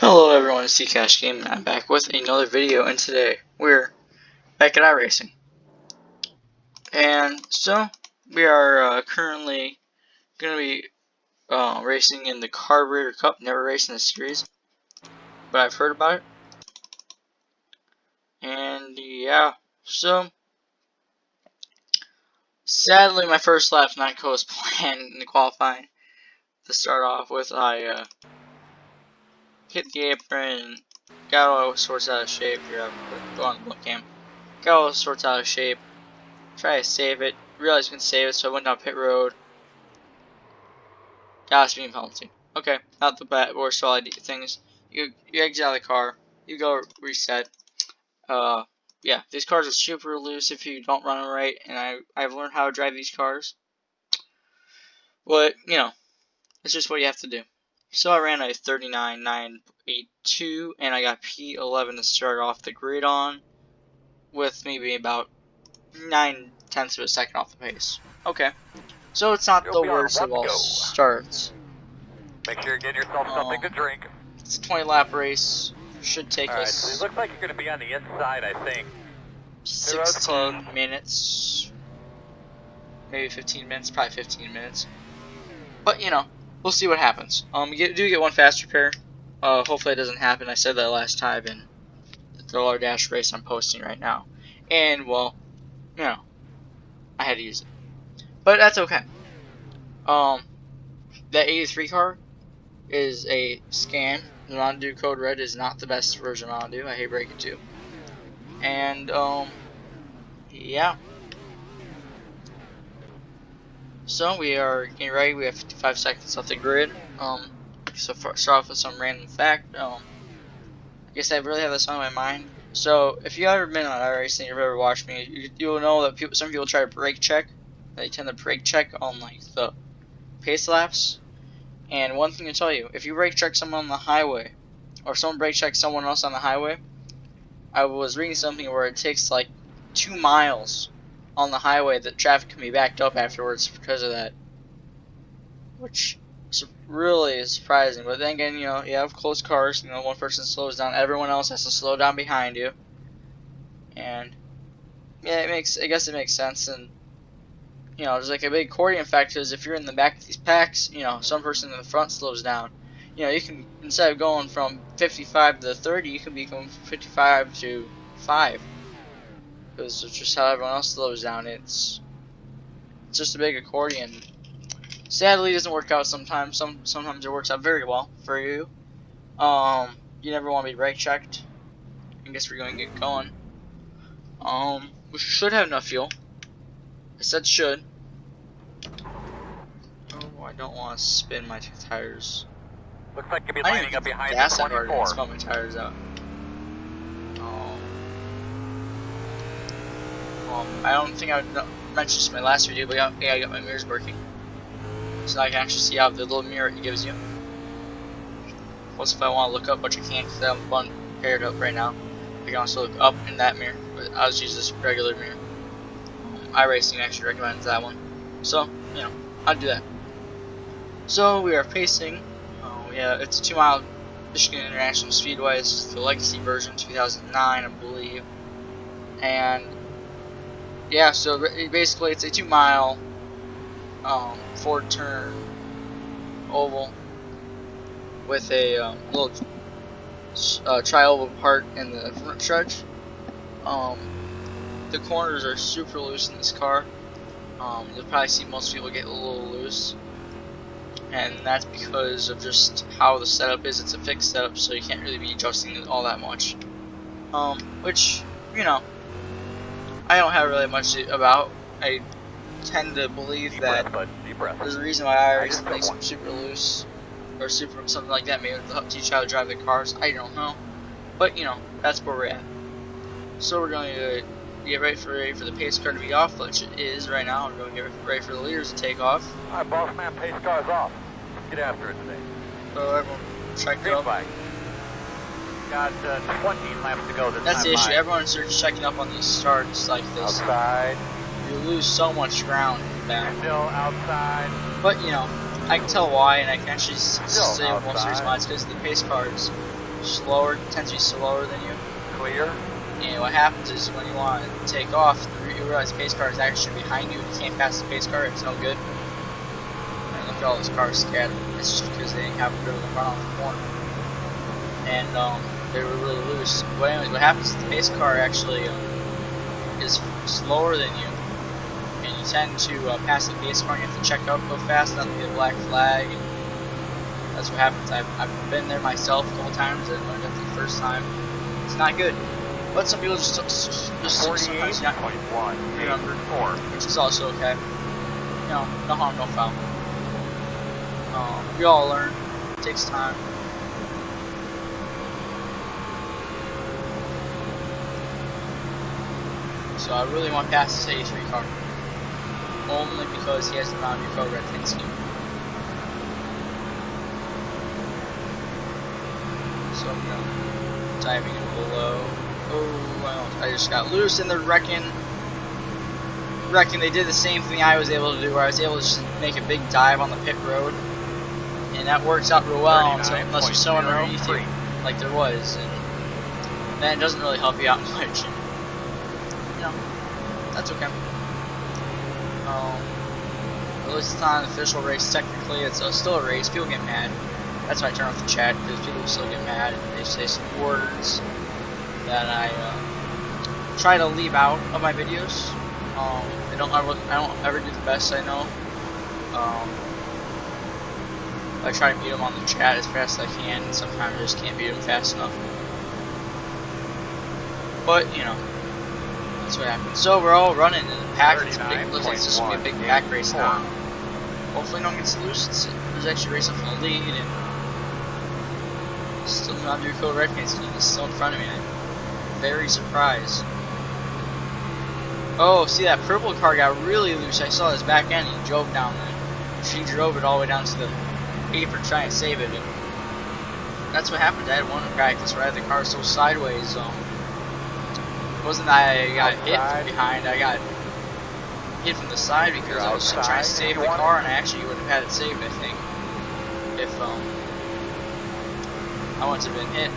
Hello everyone, it's Cash Game, and I'm back with another video, and today we're back at iRacing. And so, we are currently going to be racing in the Carb Cup. Never raced in this series, but I've heard about it. And yeah, so, sadly my first lap did not go as planned in the qualifying. To start off with, I hit the apron and got all sorts out of shape. Here, I'll go on the book cam. Got all sorts out of shape. Try to save it. Realized you can save it, so I went down pit road. Got a speeding penalty. Okay, not the worst of all things. You exit out of the car. You go reset. Yeah, these cars are super loose if you don't run them right, and I've learned how to drive these cars. But you know, it's just what you have to do. So I ran a 39.982, and I got P11 to start off the grid on, with maybe about 9/10 of a second off the pace. Okay, so it's not the worst of all starts. Make sure you get yourself something to drink. It's a 20-lap race. Should take us. So it looks like you're going to be on the inside, I think. 16 minutes, maybe 15 minutes, probably 15 minutes. But you know, we'll see what happens. We do get one fast repair. Hopefully it doesn't happen. I said that last time in the Roller Dash race I'm posting right now, and well, you know, I had to use it, but that's okay. That 83 car is a scam. The Mountain Dew Code Red is not the best version of Mountain Dew. I hate breaking it to you. And yeah. So we are getting ready. We have 55 seconds off the grid. So start off with some random fact. I guess I really have this on my mind. So if you ever been on iRacing, you've ever watched me, you'll know that some people try to brake check. They tend to brake check on like the pace laps. And one thing to tell you, if you brake check someone on the highway, or someone brake checks someone else on the highway, I was reading something where it takes like 2 miles on the highway that traffic can be backed up afterwards because of that. Which really is surprising. But then again, you know, you have close cars, you know, one person slows down, everyone else has to slow down behind you. And yeah, I guess it makes sense. And you know, there's like a big accordion effect, because if you're in the back of these packs, you know, some person in the front slows down. You know, you can, instead of going from 55 to 30, you can be going from 55 to 5. Because it's just how everyone else slows down. It's just a big accordion. Sadly, it doesn't work out sometimes. Sometimes it works out very well for you. You never want to be brake checked. I guess we're going to get going. We should have enough fuel. I said should. Oh, I don't want to spin my 2 tires. Looks like you'll be lining up behind the 24. Spin my tires out. I don't think I mentioned this in my last video, but yeah, I got my mirrors working. So I can actually see out the little mirror it gives you. Plus, if I want to look up, but you can't because I have one paired up right now. I can also look up in that mirror, but I'll just use this regular mirror. iRacing actually recommends that one. So, you know, I'll do that. So, we are pacing. Yeah, it's a 2-mile Michigan International Speedway. It's the legacy version, 2009, I believe. And yeah, so basically it's a 2-mile 4-turn oval with a little tri-oval part in the front stretch. The corners are super loose in this car. You'll probably see most people get a little loose, and that's because of just how the setup is. It's a fixed setup, so you can't really be adjusting it all that much. Which, you know, I don't have really much about. I tend to believe that there's a reason why iRacing makes them super loose, or super something like that. Maybe they'll teach you how to drive the cars. I don't know, but you know, that's where we're at. So we're going to get ready for the pace car to be off, which it is right now. We're going to get ready for the leaders to take off. Alright, boss man, pace car's off. Let's get after it today. So everyone, check it up. Got 20 laps to go this time. That's the issue. Everyone starts checking up on these starts like this. Outside. You lose so much ground in the back. Still outside. But you know, I can tell why, and I can actually say most of the reasons why. It's because the pace cars slower, tends to be slower than you. Clear. And what happens is when you want to take off, you realize the pace car is actually behind you. You can't pass the pace car. It's no good. And look at all those cars scattered. It's just because they didn't have a good run off the corner. And they were really loose. But anyways, what happens is the pace car actually is slower than you. And you tend to pass the pace car and you have to check out real fast, not to get a black flag. And that's what happens. I've been there myself a couple times and learned it for the first time. It's not good. But some people just sometimes not remember, which is also okay. You know, no harm, no foul. We all learn. It takes time. So I really want to pass this 83 car. Only because he has the non-reco red paint scheme. So I'm gonna diving in below. Oh, well, I just got loose and they're wrecking. They did the same thing I was able to do, where I was able to just make a big dive on the pit road. And that works out real well unless there's someone underneath you, like there was. And then it doesn't really help you out much. And, you know, that's okay. At least it's not an official race technically. It's still a race. People get mad. That's why I turn off the chat, because people still get mad and they say some words that I try to leave out of my videos. I don't ever do the best I know. I try to beat them on the chat as fast as I can, and sometimes I just can't beat them fast enough. But you know, that's what happens. So we're all running in the pack. Looks like this will be a big pack race now. Hopefully no one gets loose. There's actually a race up in the lead, and still not your code red paint scheme is still in front of me. I'm very surprised. Oh, see, that purple car got really loose. I saw his back end. He drove down there. She drove it all the way down to the apron trying to save it. And that's what happened. I had one practice where I had the car so sideways. It wasn't that I got hit from behind. I got hit from the side because I was trying to save the car, and I actually would have had it saved, I think, if I wouldn't have been hit.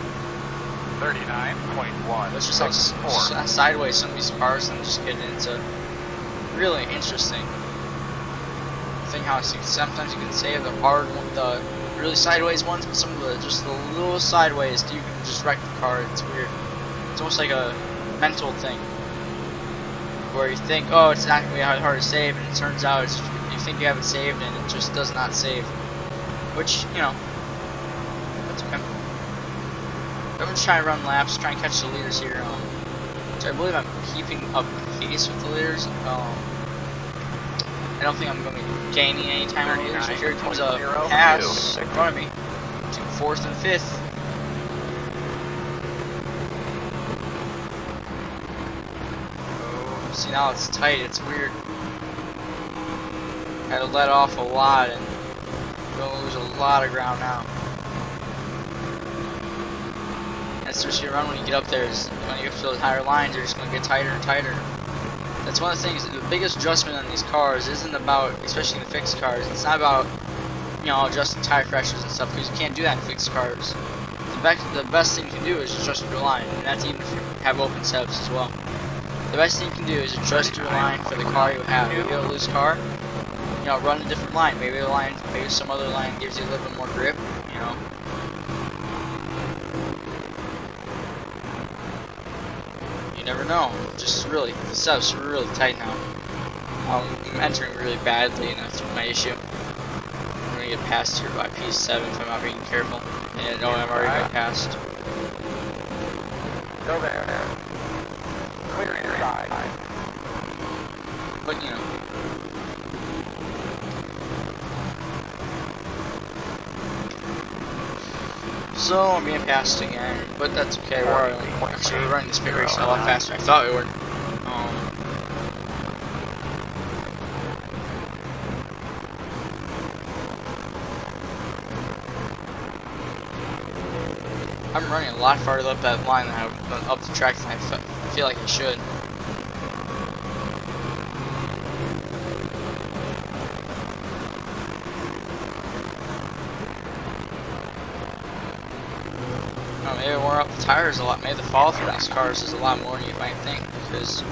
39.1. It's just like sideways some of these cars, and just getting into really interesting thing how sometimes you can save the hard one, the really sideways ones, but some of the just the little sideways you can just wreck the car. It's weird. It's almost like a mental thing where you think, oh, it's not gonna be hard to save, and it turns out it's, you think you have it saved, and it just does not save. Which, you know, that's okay. I'm just trying to run laps, try and catch the leaders here. So I believe I'm keeping up pace with the leaders. I don't think I'm going to be gaining any time on the leaders. So here comes a pass in front of me to 4th and 5th. Oh, see, now it's tight. It's weird. Had to let off a lot and going to lose a lot of ground now. Especially around when you get up there, is when you get to those higher lines, they're just going to get tighter and tighter. That's one of the things. The biggest adjustment on these cars isn't about, especially in the fixed cars, it's not about, you know, adjusting tire pressures and stuff, because you can't do that in fixed cars. The best thing you can do is adjust your line, and that's even if you have open setups as well. The best thing you can do is adjust your line for the car you have. If you have a loose car, you know, run a different line. Maybe some other line gives you a little bit more grip, you know. Never know. Just really, the setup's really tight now. I'm entering really badly, and that's my issue. I'm gonna get passed here by P7 if I'm not being careful. And no, I'm already got passed. Go there. Clear your side. But you know. So I'm being passed again, but that's okay. We're running this pit race a lot faster than I thought we were. I'm running a lot farther up that line than up the track than I feel like I should. maybe it wore up the tires a lot. Maybe the fall through these cars is a lot more than you might think, because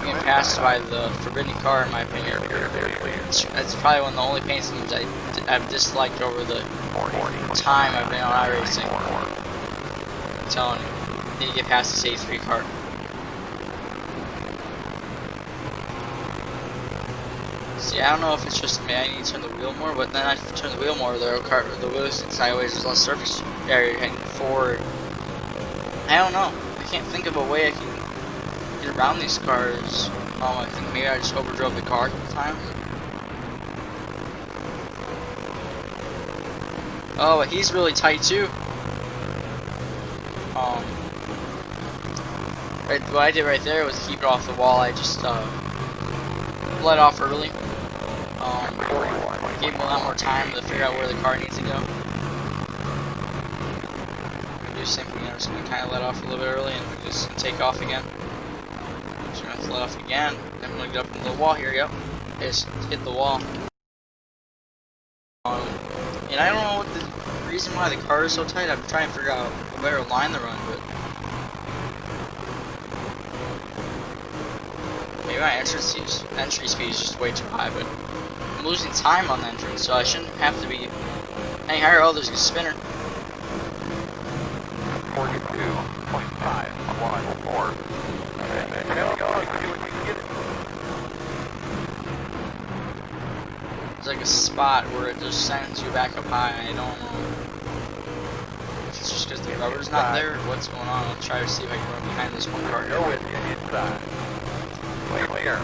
being passed by the forbidden car, in my opinion, it's probably one of the only paint schemes I've disliked over the time I've been on iRacing. I'm telling you, you need to get past this A3 car. See, I don't know if it's just me, I need to turn the wheel more, but then I turn the wheel more, the wheel is sideways, there's less surface area heading forward. I don't know. I can't think of a way I can get around these cars. I think maybe I just overdrove the car a couple times. Oh, but he's really tight too. What I did right there was keep it off the wall. I just let off early. Gave him a lot more time to figure out where the car needs to go. Do the same thing. I'm just gonna kind of let off a little bit early and just take off again. Just gonna let off again. Then I'm gonna get up into the wall here. Yep. Just hit the wall. And I don't know what the reason why the car is so tight. I'm trying to figure out a better line to run, but maybe my entry speed is just way too high. But I'm losing time on the entrance, so I shouldn't have to be any higher. Oh, there's a spinner. 42.514. There's like a spot where it just sends you back up high. I don't know if it's just because the rubber's not there or what's going on. I'll try to see if I can run behind this one car here. Inside. Clear.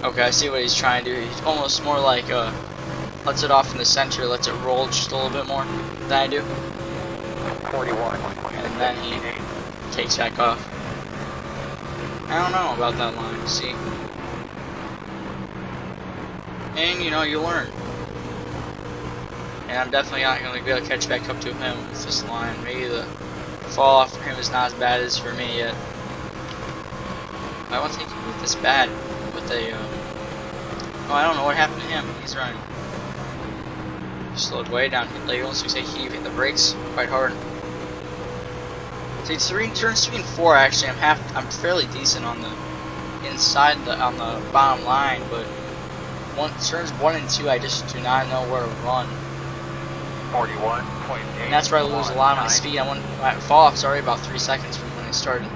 Okay, I see what he's trying to do. He's almost more like lets it off in the center, lets it roll just a little bit more than I do. 41. And then he takes back off. I don't know about that line, see? And you know, you learn. And I'm definitely not going to be able to catch back up to him with this line. Maybe the fall off for him is not as bad as for me yet. I don't think he's this bad with a oh, I don't know what happened to him. He's running. He slowed way down. Like once we say he hit the brakes quite hard. See, turns 3 and 4 actually I'm fairly decent on the inside on the bottom line, but turns 1 and 2 I just do not know where to run. 41.8. And that's where I lose a lot of my speed. My fall off's already about 3 seconds from when I started.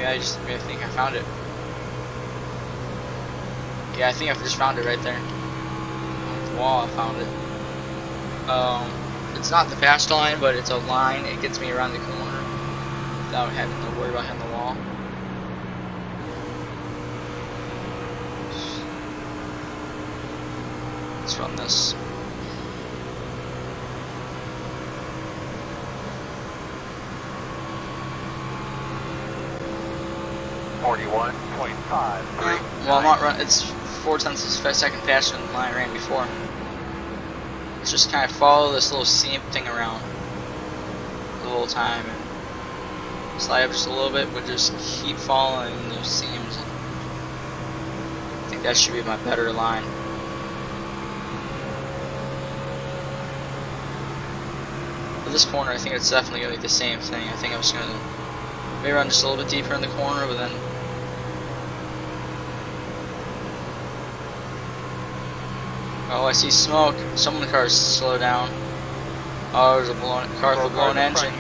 I think I found it. Yeah, I think I just found it right there. The wall, I found it. It's not the fast line, but it's a line. It gets me around the corner without having to worry about hitting the wall. Let's run this. Well, I'm not running. It's 0.4 seconds faster than the line I ran before. Let's just kind of follow this little seam thing around the whole time and slide up just a little bit, but just keep following those seams. I think that should be my better line. For this corner, I think it's definitely going to be the same thing. I think I'm just going to maybe run just a little bit deeper in the corner, but then oh, I see smoke. Some of the cars slow down. Oh, there's a car with a blown engine.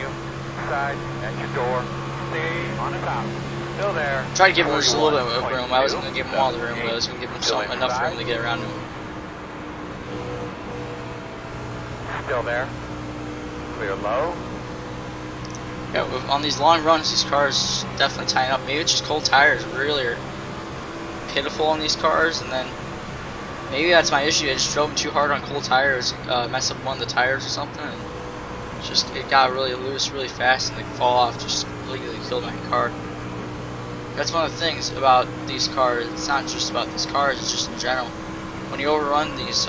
Side, at your door. Stay on the top. Still there. Try to give him just a little bit of room. I wasn't going to give him all the room, but I was going to give him enough room to get around him. Still there. Clear low. Yeah, on these long runs, these cars definitely tighten up. Maybe it's just cold tires really are pitiful on these cars, and then maybe that's my issue. I just drove them too hard on cold tires, messed up one of the tires or something, and it got really loose really fast, and the fall off just completely killed my car. That's one of the things about these cars. It's not just about these cars, it's just in general. When you overrun these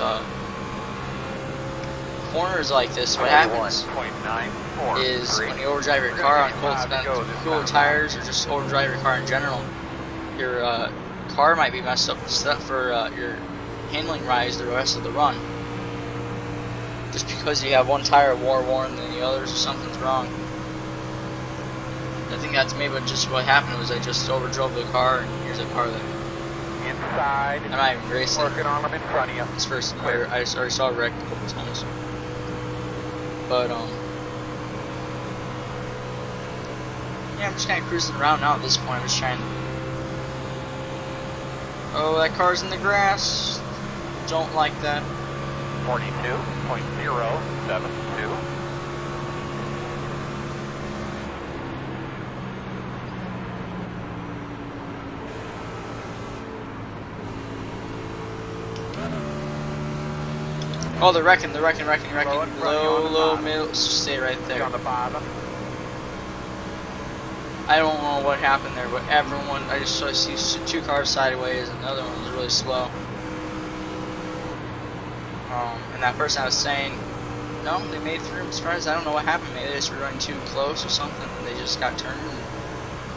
corners like this, what happens 41.94 is when you overdrive your car on cold tires or just overdrive your car in general, your car might be messed up for your handling rise the rest of the run. Just because you have one tire more worn than the others or something's wrong. I think that's maybe just what happened was I just overdrove the car, and here's a car that inside. I'm not even racing. Working on them in front of you. This first I already saw a wreck a couple times. But yeah, I'm just kinda cruising around now at this point. I'm just trying to... Oh, that car's in the grass. Don't like that. 42.072. Oh, they're wrecking. Low, middle, stay right there. On the bottom. I don't know what happened there, but everyone, I see two cars sideways, and the other one was really slow. And that person I was saying, no, they made it through. I'm surprised. I don't know what happened. Maybe they just were running too close or something, and they just got turned.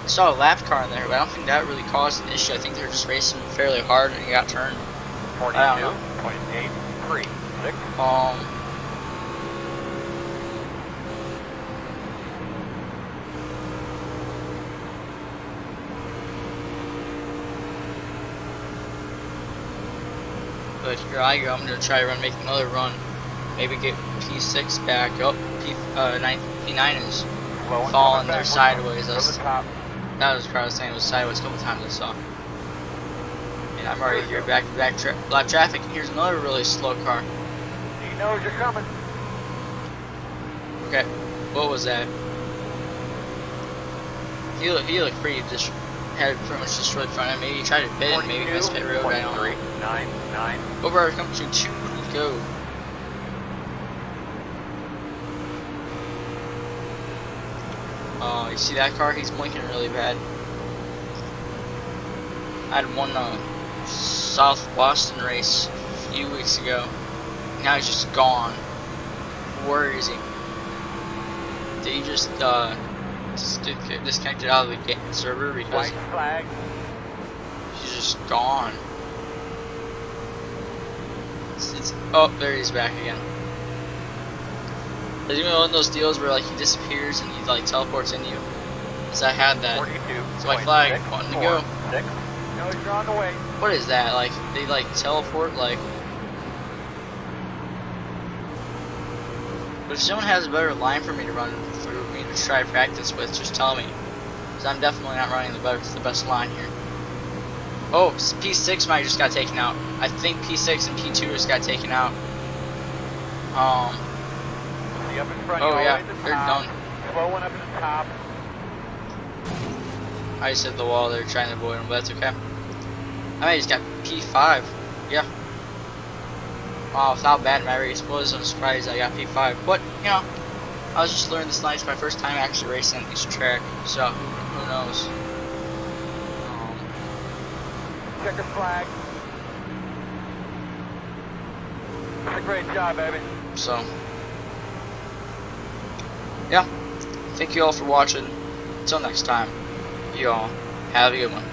I saw a lap car in there, but I don't think that really caused an issue. I think they're just racing fairly hard and he got turned. 42.836. But here I go. I'm gonna try to make another run. Maybe get P6 back. Oh, P9 is falling there sideways. That was what I was saying. It was sideways a couple times I saw. And I'm already here back to back lap traffic. And here's another really slow car. He knows you're coming. Okay, what was that? He looked pretty had pretty much destroyed front end. Maybe he tried to pit it, maybe he missed pit road. I don't know. Over our come to 2 to go. Oh, you see that car? He's blinking really bad. I had one South Boston race a few weeks ago. Now he's just gone. Where is he? Did he just disconnected out of the server because White flag. he's just gone. Oh, there he's back again. There's even one of those deals where like he disappears and he like teleports in you. Cause I had that. 42. It's white flag, wanting to go. 6. No, you're on the way. What is that? Like they like teleport like. But if someone has a better line for me to run through me to try to practice with, just tell me. Cause I'm definitely not running the best line here. Oh, P6 might just got taken out. I think P6 and P2 just got taken out. Up in front, oh yeah, they're done. Slow one up in the top. I just hit the wall there trying to avoid them, but that's okay. I might just got P5. Yeah. Wow, without bad my race was, I'm surprised I got P5. But, you know, I was just learning this night. It's my first time actually racing this track, so who knows. Checker flag. That's a great job, baby. So, yeah. Thank you all for watching. Until next time, you all have a good one.